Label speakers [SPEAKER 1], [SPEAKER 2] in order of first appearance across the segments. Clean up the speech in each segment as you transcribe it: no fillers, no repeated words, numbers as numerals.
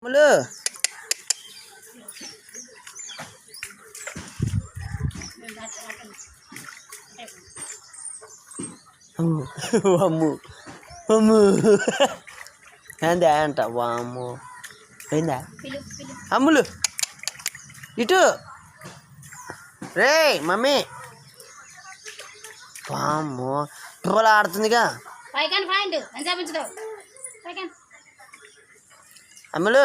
[SPEAKER 1] అమ్ములు అమ్ము అమ్ము ఏందా అంట వామ్ము ఏందా అమ్ములు ఇటు రే మమ్మీ వామ్మో పువ్వులు ఆడుతుందిగా అమ్ములు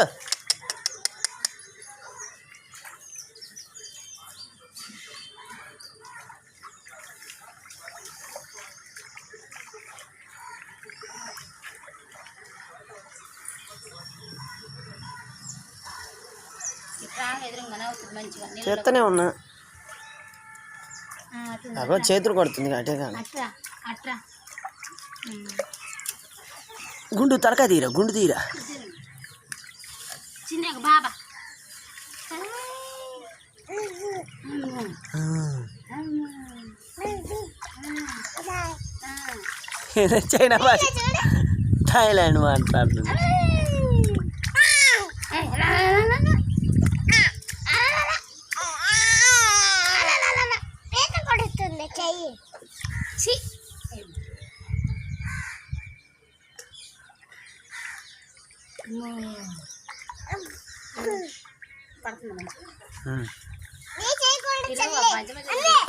[SPEAKER 1] చేస్తూనే ఉన్నా అగో చేతులు కొడుతుంది అటే కానీ గుండు తలకాయ తీరా గుండు తీరా
[SPEAKER 2] బాబా
[SPEAKER 1] చైనా భాష థాయిలాండ్ మాట్లాడుతుంది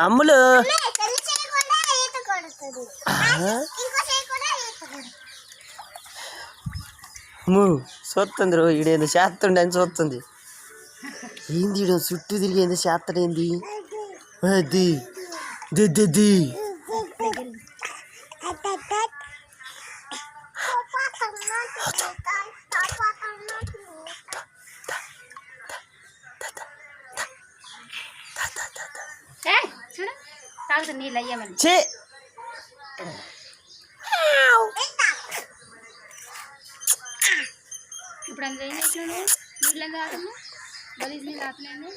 [SPEAKER 1] అమ్ములు చూస్తుంది రో ఈడేందో చేస్తుండే అని చూస్తుంది ఏంది ఈడ చుట్టూ తిరిగి ఏందో చేస్తాడేంది అది దిద్ది
[SPEAKER 2] నీళ్ళు అయ్యామని ఇప్పుడు అందులో ఏం చేసినాను నీళ్ళు తాగను గలీజ్ నీళ్ళు తాగలేను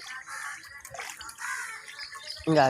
[SPEAKER 1] ఇంకా